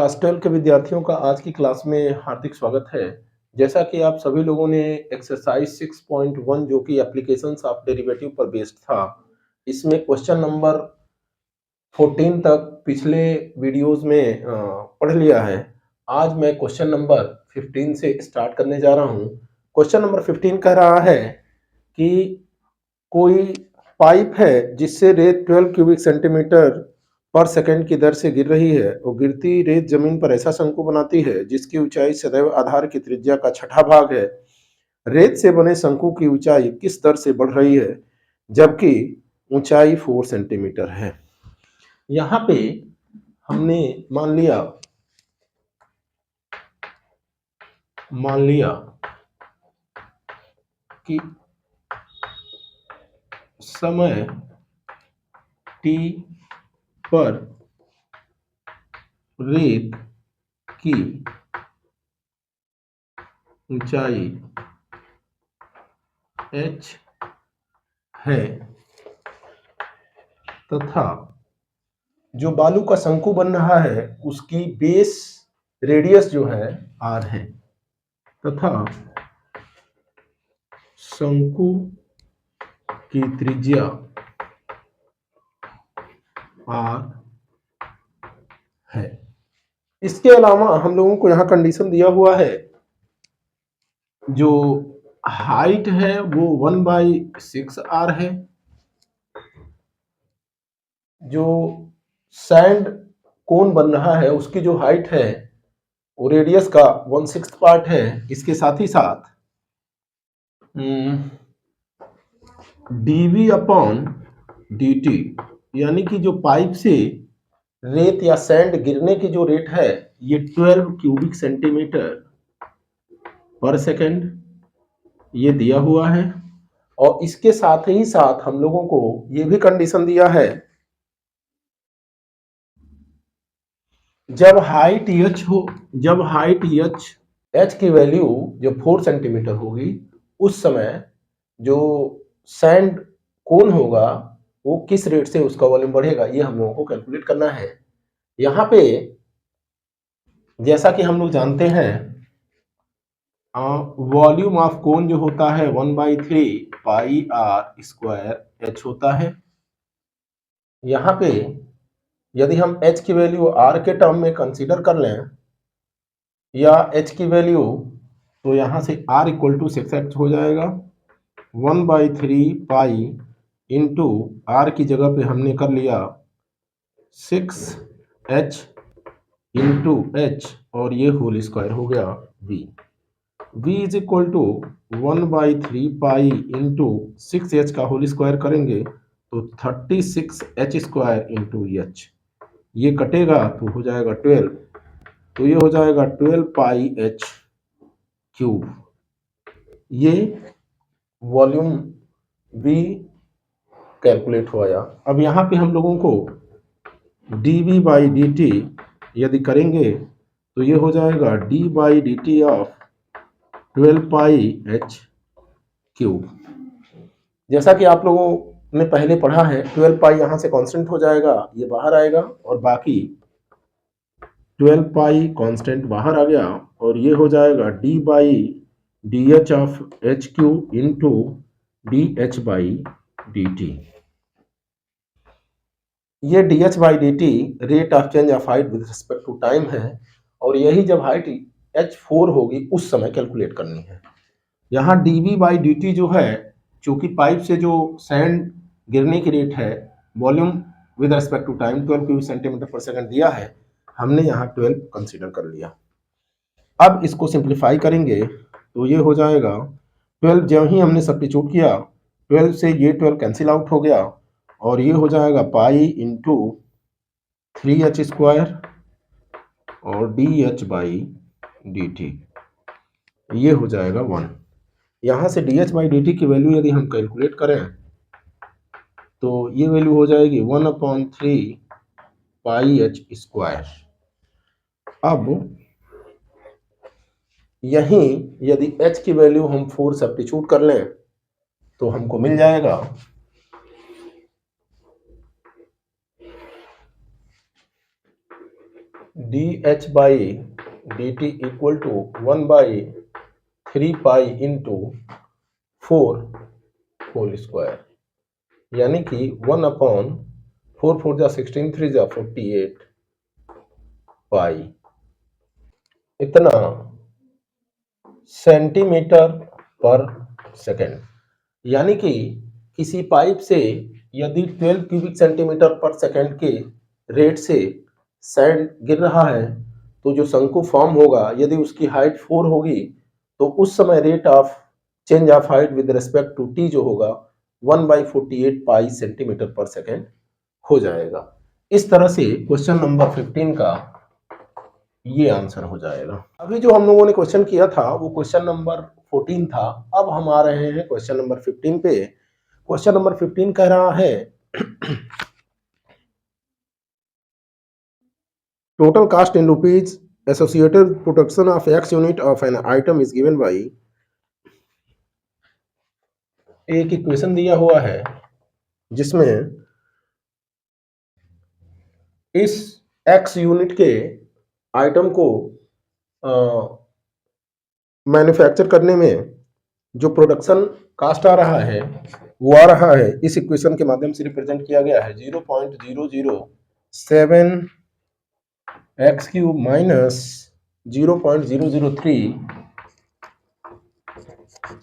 Class 12 के विद्यार्थियों का आज की क्लास में हार्दिक स्वागत है। जैसा कि आप सभी लोगों ने एक्सरसाइज 6.1 जो कि एप्लीकेशंस ऑफ डेरिवेटिव पर बेस्ड था, इसमें क्वेश्चन नंबर 14 तक पिछले वीडियोस में पढ़ लिया है। आज मैं क्वेश्चन नंबर 15 से स्टार्ट करने जा रहा हूं। क्वेश्चन नंबर 15 कह रहा है कि कोई पाइप है जिससे रेत 12 क्यूबिक सेंटीमीटर पर सेकंड की दर से गिर रही है और गिरती रेत जमीन पर ऐसा शंकु बनाती है जिसकी ऊंचाई सदैव आधार की त्रिज्या का छठा भाग है। रेत से बने शंकु की ऊंचाई किस दर से बढ़ रही है जबकि ऊंचाई 4 सेंटीमीटर है। यहाँ पे हमने मान लिया कि समय t पर रेत की ऊंचाई h है तथा जो बालू का शंकु बन रहा है उसकी बेस रेडियस जो है r है तथा शंकु की त्रिज्या r है। इसके अलावा हम लोगों को यहाँ कंडीशन दिया हुआ है, जो हाइट है वो 1/6r है, जो सैंड कोन बन रहा है उसकी जो हाइट है वो रेडियस का 1/6 पार्ट है। इसके साथ ही साथ dv अपॉन dt यानी कि जो पाइप से रेत या सैंड गिरने की जो रेट है ये 12 क्यूबिक सेंटीमीटर पर सेकंड ये दिया हुआ है। और इसके साथ ही साथ हम लोगों को ये भी कंडीशन दिया है, जब हाइट h की वैल्यू जब 4 सेंटीमीटर होगी उस समय जो सैंड कोन होगा वो किस रेट से उसका वॉल्यूम बढ़ेगा, ये हम लोगों को कैलकुलेट करना है। यहाँ पे जैसा कि हम लोग जानते हैं वॉल्यूम ऑफ कोन जो होता है 1/3 पाई r स्क्वायर h होता है। यहाँ पे यदि हम h की वैल्यू r के टर्म में कंसीडर कर लें या h की वैल्यू, तो यहाँ से r इक्वल टू 6h हो जाएगा। 1/3 पाई इंटू r की जगह पे हमने कर लिया 6h इंटू h और ये होल स्क्वायर हो गया v is equal to 1/3 pi into 6h का होल स्क्वायर करेंगे तो 36h स्क्वायर इंटू h, ये कटेगा तो हो जाएगा 12, तो ये हो जाएगा 12 पाई h क्यूब। ये वॉल्यूम v कैलकुलेट हो गया। अब यहाँ पे हम लोगों को dv बाई dt यदि करेंगे तो ये हो जाएगा d by dt of 12 pi h cube. जैसा कि आप लोगों ने पहले पढ़ा है 12 पाई यहाँ से कांस्टेंट हो जाएगा, ये बाहर आएगा और बाकी 12 पाई कांस्टेंट बाहर आ गया और ये हो जाएगा d by D H of h cube into D H by D T. ये D H by D T rate of change of height with respect to time है और यही जब हाइट h4 होगी उस समय कैलकुलेट करनी है। यहाँ dv बाई डी टी जो है, चूंकि पाइप से जो सैंड गिरने की रेट है volume with respect to time 12 cubic centimetre पर सेकंड दिया है, हमने यहाँ 12 कंसीडर कर लिया। अब इसको सिंप्लीफाई करेंगे तो ये हो जाएगा 12, जब ही हमने सब्स्टिट्यूट किया 12 से ये 12 कैंसिल आउट हो गया और ये हो जाएगा पाई इंटू 3h स्क्वायर और D H by D T, ये हो जाएगा 1। यहाँ से D H by D T की वैल्यू यदि हम कैलकुलेट करें तो ये वैल्यू हो जाएगी 1/3 पाई h स्क्वायर। अब यहीं यदि h की वैल्यू हम 4 सब्स्टिट्यूट कर लें तो हमको मिल जाएगा D H by D T equal to 1/3 pi into 4 whole square, यानी कि 1/4 4 जा 16 3 जा 48 पाई इतना सेंटीमीटर पर सेकेंड। यानी कि किसी पाइप से यदि 12 क्यूबिक सेंटीमीटर पर सेकेंड के रेट से सैंड गिर रहा है तो जो शंकु फॉर्म होगा, यदि उसकी हाइट 4 होगी तो उस समय rate of change of height with respect to T जो होगा 1/48 पाई सेंटीमीटर पर सेकेंड हो जाएगा। इस तरह से क्वेश्चन नंबर 15 का ये आंसर हो जाएगा। अभी जो हम लोगों ने क्वेश्चन किया था वो क्वेश्चन नंबर 14 था। अब हम आ रहे हैं क्वेश्चन नंबर 15 पे। क्वेश्चन नंबर 15 कह रहा है total cast in rupees associated production of X unit of an item is given by. एक इक्वेशन दिया हुआ है जिसमें इस एक्स यूनिट के आइटम को मैन्युफैक्चर करने में जो प्रोडक्शन कास्ट आ रहा है वो आ रहा है, इस इक्वेशन के माध्यम से रिप्रेजेंट किया गया है 0.007 X cube minus 0.003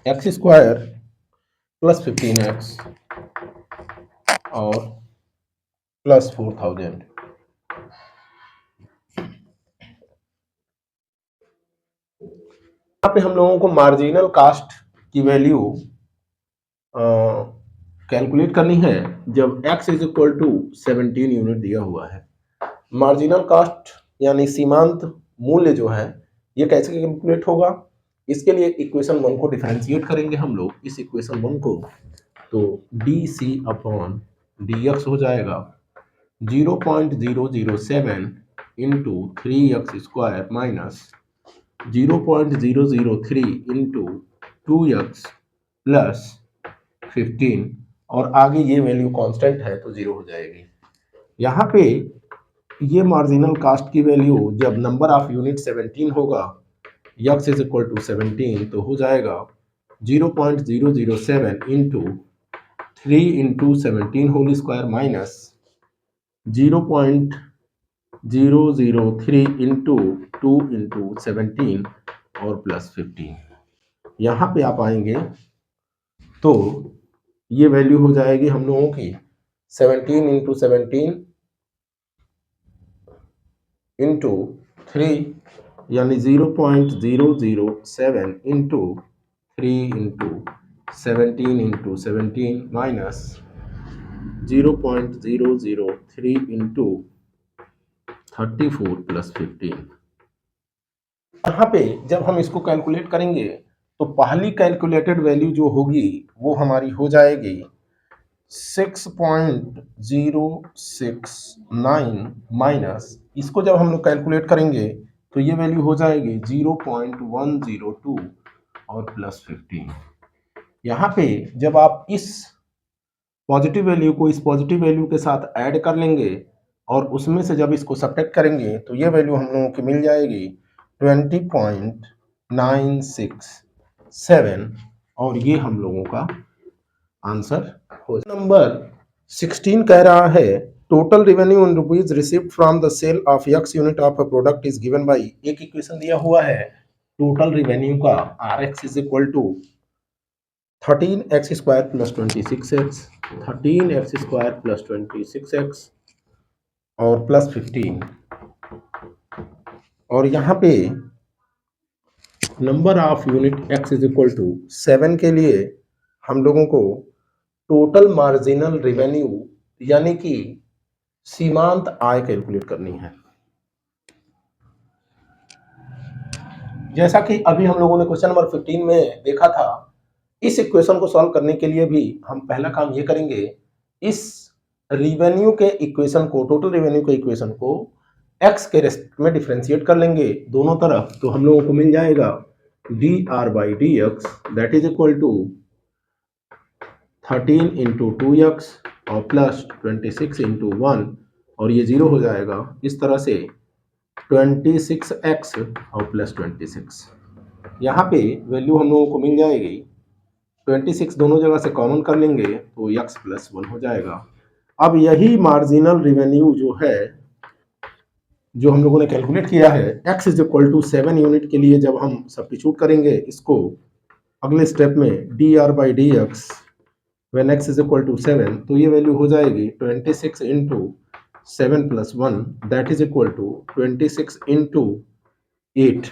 X square plus 15x और प्लस 4000। यहाँ पे हम लोगों को मार्जिनल कास्ट की वैल्यू कैलकुलेट करनी है जब x is equal to 17 unit दिया हुआ है। मार्जिनल कास्ट यानी सीमांत मूल्य जो है ये कैसे कैलकुलेट होगा, इसके लिए इक्वेशन 1 को डिफरेंशिएट करेंगे हम लोग। इस इक्वेशन 1 को तो D C upon D X हो जाएगा 0.007 into 3x square minus 0.003 into 2x plus 15 और आगे ये वैल्यू कांस्टेंट है तो 0 हो जाएगी। यहाँ पे ये मार्जिनल कास्ट की वैल्यू जब नंबर ऑफ यूनिट 17 होगा, x इज इक्वल टू 17 तो हो जाएगा 0.007 into 3 into 17 whole square minus 0.003 into 2 into 17 और प्लस 15। यहाँ पे आप आएंगे तो ये वैल्यू हो जाएगी हम लोगों की 17 इंटू 17 इंटू 3 यानी 0.007 into 3 into 17 into 17 minus 0.003 into 34 plus 15। यहाँ पे जब हम इसको कैलकुलेट करेंगे तो पहली कैलकुलेटेड वैल्यू जो होगी वो हमारी हो जाएगी 6.069 माइनस, इसको जब हम लोग कैलकुलेट करेंगे तो ये वैल्यू हो जाएगी 0.102 और प्लस 15। यहाँ पे जब आप इस पॉजिटिव वैल्यू को इस पॉजिटिव वैल्यू के साथ ऐड कर लेंगे और उसमें से जब इसको सब्ट्रैक्ट करेंगे तो ये वैल्यू हम लोगों की मिल जाएगी 20.967 और ये हम लोगों का आंसर हो। नंबर 16 कह रहा है total revenue in rupees received from the sale of X unit of a product is given by. एक इक्वेशन दिया हुआ है टोटल रेवेन्यू का Rx is equal to 13x square plus 26x, 13x square plus 26x और plus 15 और यहाँ पे number of unit x is equal to 7 के लिए हम लोगों को टोटल मार्जिनल रेवेन्यू यानी कि सीमांत आय कैलकुलेट करनी है। जैसा कि अभी हम लोगों ने क्वेश्चन नंबर 15 में देखा था, इस इक्वेशन को सॉल्व करने के लिए भी हम पहला काम ये करेंगे, इस रेवेन्यू के इक्वेशन को, टोटल रेवेन्यू के इक्वेशन को x के रेस्पेक्ट में डिफरेंशिएट कर लेंगे दोनों तरफ, तो हम लोगों को मिल जाएगा dr by D X that is equal to 13 into 2x और प्लस 26 इंटू 1 और ये 0 हो जाएगा। इस तरह से 26x और प्लस 26। यहाँ पे वैल्यू हम लोगों को मिल जाएगी 26, दोनों जगह से कॉमन कर लेंगे तो x प्लस 1 हो जाएगा। अब यही मार्जिनल रिवेन्यू जो है, जो हम लोगों ने कैलकुलेट किया है, x is equal to 7 unit के लिए जब हम सब्स्टिट्यूट करेंगे इसको अगले स्टेप में dr by D x when x is equal to 7, तो ये वैल्यू हो जाएगी 26 into 7 plus 1 that is equal to 26 into 8,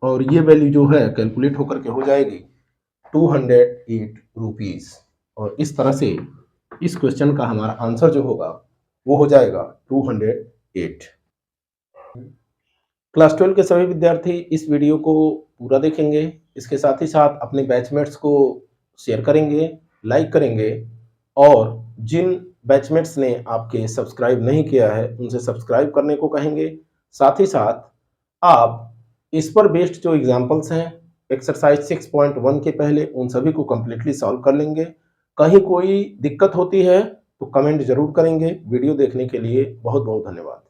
और ये वैल्यू जो है कैलकुलेट होकर के हो जाएगी 208 रुपीज। और इस तरह से इस क्वेश्चन का हमारा आंसर जो होगा वो हो जाएगा 208। क्लास 12 के सभी विद्यार्थी इस वीडियो को पूरा देखेंगे, इसके साथ ही साथ अपने बैचमेट्स को शेयर करेंगे, लाइक करेंगे, और जिन बैचमेट्स ने आपके सब्सक्राइब नहीं किया है उनसे सब्सक्राइब करने को कहेंगे। साथ ही साथ आप इस पर बेस्ड जो एग्जाम्पल्स हैं एक्सरसाइज 6.1 के पहले, उन सभी को कंप्लीटली सॉल्व कर लेंगे। कहीं कोई दिक्कत होती है तो कमेंट जरूर करेंगे। वीडियो देखने के लिए बहुत बहुत धन्यवाद।